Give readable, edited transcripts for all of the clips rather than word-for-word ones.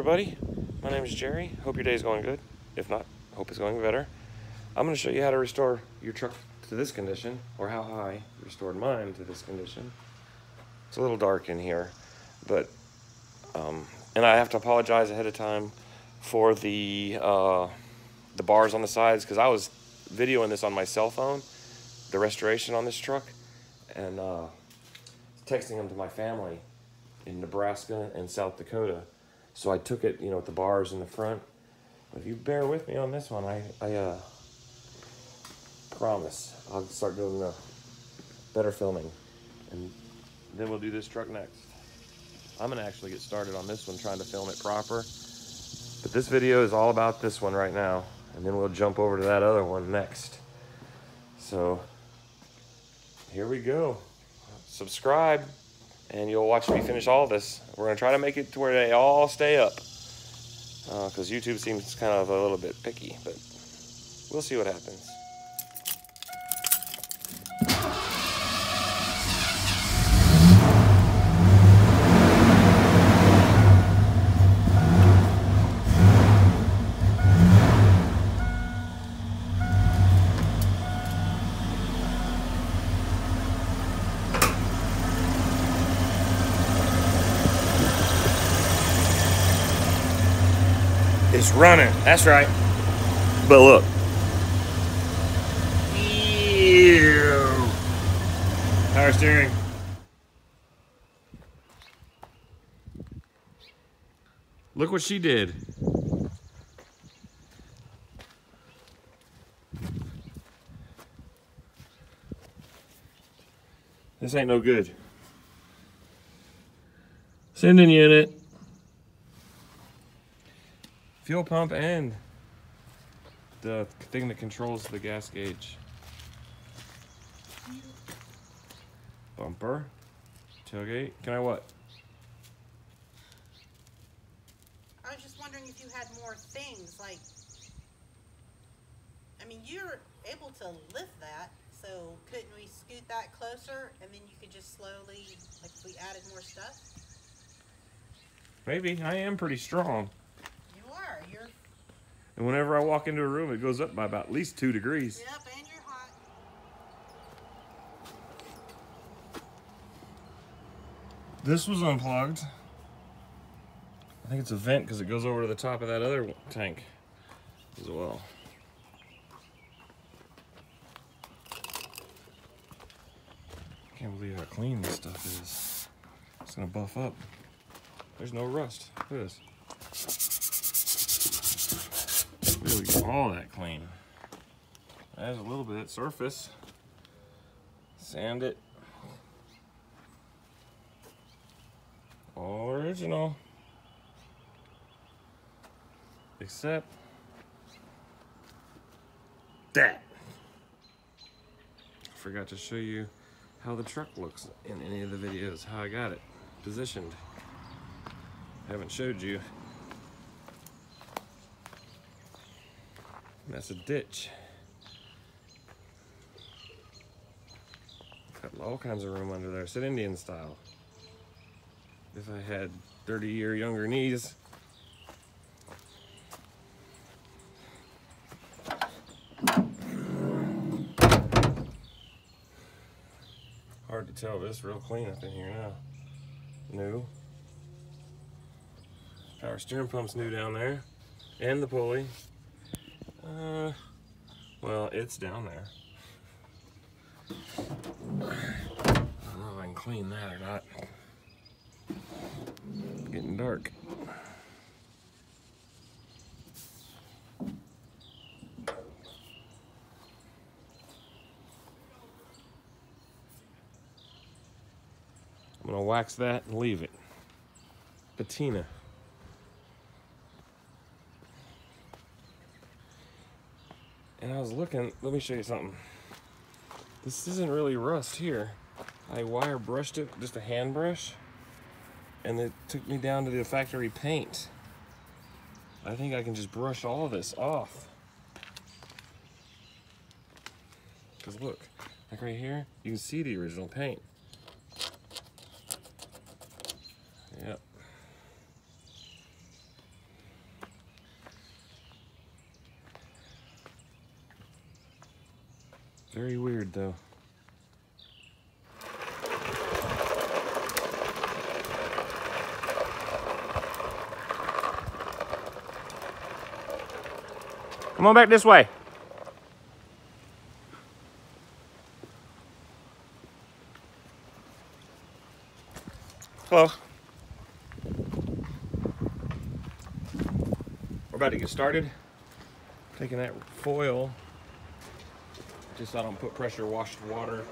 everybody, my name is Jerry. Hope your day is going good. If not, hope it's going better. I'm going to show you how to restore your truck to this condition, or how I restored mine to this condition. It's a little dark in here, but and I have to apologize ahead of time for the bars on the sides, because I was videoing this on my cell phone, the restoration on this truck, and texting them to my family in Nebraska and South Dakota. So I took it, with the bars in the front. But if you bear with me on this one, I promise I'll start doing better filming, and then we'll do this truck next. I'm gonna actually get started on this one, trying to film it proper. But this video is all about this one right now, and then we'll jump over to that other one next. So here we go. Subscribe, and you'll watch me finish all this. We're gonna try to make it to where they all stay up, because YouTube seems kind of a little bit picky, but we'll see what happens. It's running, that's right. But look. Ew. Power steering. Look what she did. This ain't no good. Sending unit. Fuel pump and the thing that controls the gas gauge. Bumper, tailgate. Can I what? I was just wondering if you had more things, like, I mean, you're able to lift that, so couldn't we scoot that closer and then you could just slowly, like if we added more stuff? Maybe. I am pretty strong. You're... And whenever I walk into a room, it goes up by about at least 2 degrees. Yep, and you're hot. This was unplugged. I think it's a vent because it goes over to the top of that other tank as well. Can't believe how clean this stuff is. It's gonna buff up. There's no rust. Look at this. Really all that clean. There's a little bit surface. Sand it. All original. Except that. I forgot to show you how the truck looks in any of the videos, how I got it positioned. I haven't showed you. That's a ditch. Got all kinds of room under there. Sit Indian style. If I had 30 or younger knees. Hard to tell, but it's real clean up in here now. New. Power steering pump's new down there. And the pulley. Well, it's down there. I don't know if I can clean that or not. It's getting dark. I'm gonna wax that and leave it. Patina. And I was looking, let me show you something. This isn't really rust here. I wire brushed it, just a hand brush, and it took me down to the factory paint. I think I can just brush all this off. Because look, like right here, you can see the original paint. Yep. Very weird though. Come on back this way. Hello. We're about to get started. Taking that foil, just so I don't put pressure washed water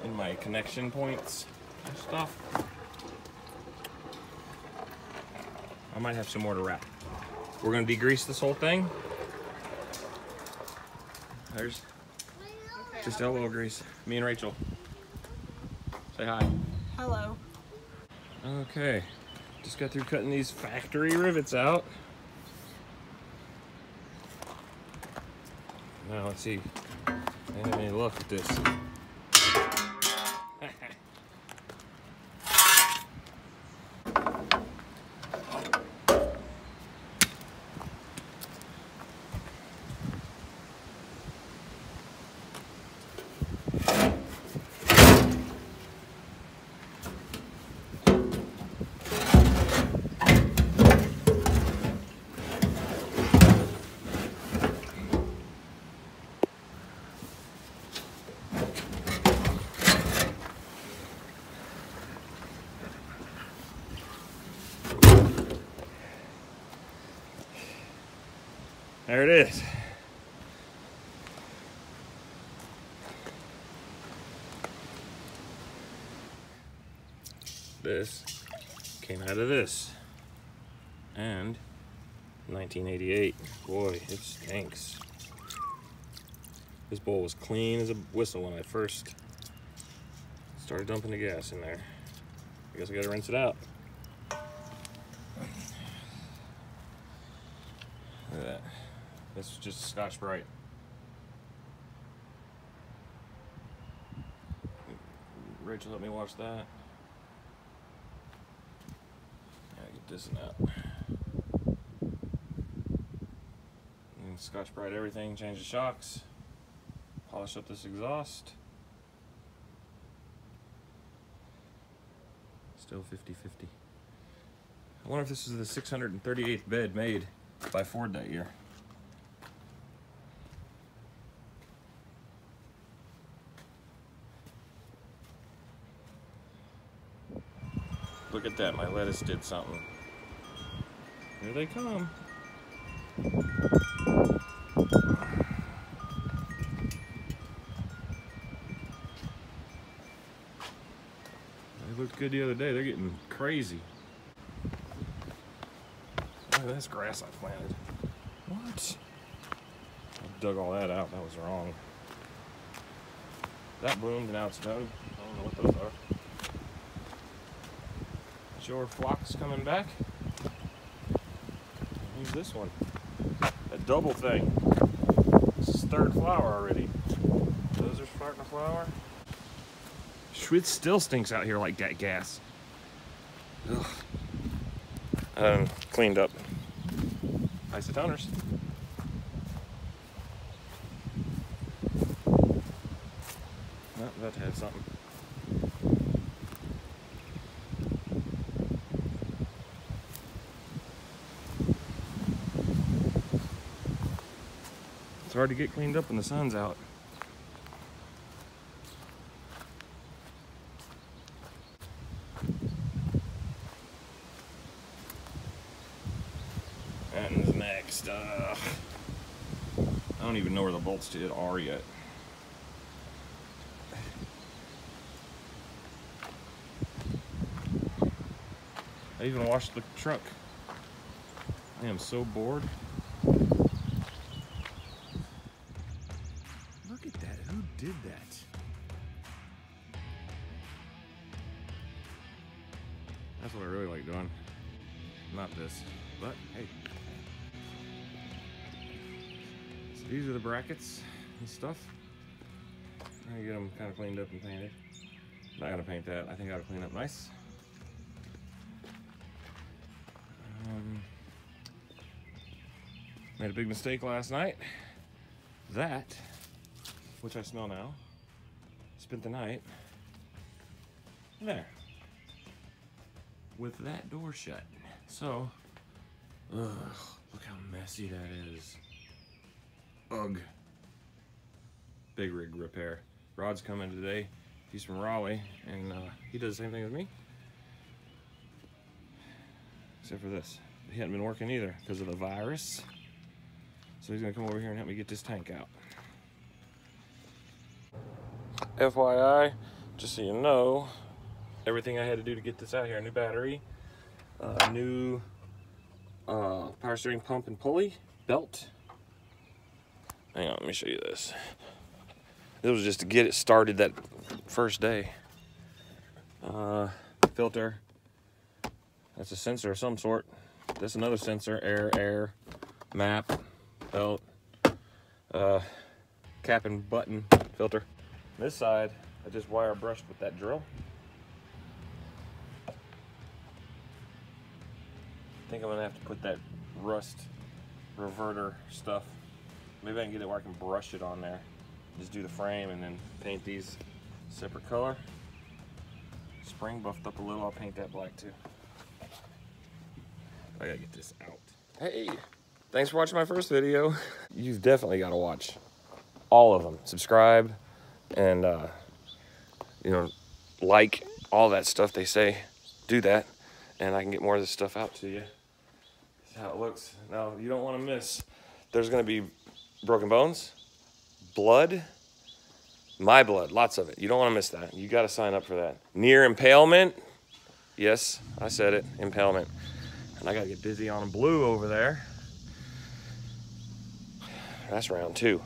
in my connection points and stuff. I might have some more to wrap. We're gonna degrease this whole thing. There's just elbow grease. Me and Rachel. Say hi. Hello. Okay, just got through cutting these factory rivets out. Now let's see. I didn't have any luck with this. There it is. This came out of this. And 1988. Boy, it stinks. This bowl was clean as a whistle when I first started dumping the gas in there. I guess I gotta rinse it out. Look at that. This is just Scotch-Brite. Rachel, help me wash that. Yeah, get this out. And Scotch-Brite everything, change the shocks, polish up this exhaust. Still 50-50. I wonder if this is the 638th bed made by Ford that year. Look at that, my lettuce did something. Here they come. They looked good the other day, they're getting crazy. Look at this grass I planted. What? I dug all that out, that was wrong. That bloomed, now it's done. I don't know what those are. Your phlox coming back. Use this one. A double thing. This is third flower already. Those are starting to flower. Schwitz still stinks out here like that gas. Ugh. Cleaned up. Isotoners. Not about to have something. It's hard to get cleaned up when the sun's out. And next, I don't even know where the bolts to it are yet. I even washed the truck. I am so bored. Look at that, who did that? That's what I really like doing. Not this, but hey. So these are the brackets and stuff. I'm gonna get them kind of cleaned up and painted. I'm not gonna paint that, I think I ought to clean up nice. Made a big mistake last night. That which I smell now. Spent the night there with that door shut. So, ugh, look how messy that is. Ugh. Big rig repair. Rod's coming today. He's from Raleigh, and he does the same thing as me. Except for this. He hadn't been working either because of the virus. So he's gonna come over here and help me get this tank out. FYI, just so you know, everything I had to do to get this out here: new battery, new power steering pump and pulley, belt. Hang on, let me show you this. This was just to get it started that first day. Filter. That's a sensor of some sort. That's another sensor. Air, map, belt, cap and button filter. This side, I just wire brushed with that drill. I think I'm gonna have to put that rust reverter stuff. Maybe I can get it where I can brush it on there. Just do the frame and then paint these separate color. Spring buffed up a little, I'll paint that black too. I gotta get this out. Hey, thanks for watching my first video. You've definitely gotta watch all of them. Subscribe and you know, like all that stuff they say. Do that and I can get more of this stuff out to you. That's how it looks. Now, you don't wanna miss. There's gonna be broken bones, blood, my blood, lots of it. You don't want to miss that. You got to sign up for that. Near impalement. Yes, I said it, impalement. And I got to get busy on blue over there. That's round 2.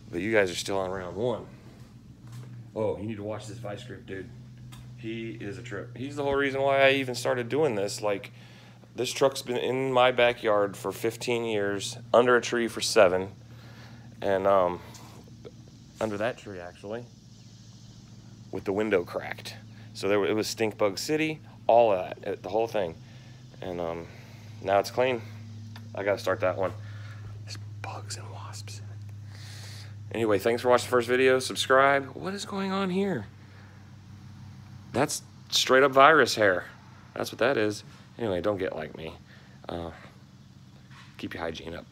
But you guys are still on round 1. Oh, you need to watch this vice grip, dude. He is a trip. He's the whole reason why I even started doing this. Like, this truck's been in my backyard for 15 years, under a tree for 7. And under that tree actually, with the window cracked. So it was stink bug city, all of that, the whole thing. And now it's clean. I gotta start that one. There's bugs and wasps. Anyway, thanks for watching the first video. Subscribe. What is going on here? That's straight up virus hair. That's what that is. Anyway, don't get like me. Keep your hygiene up.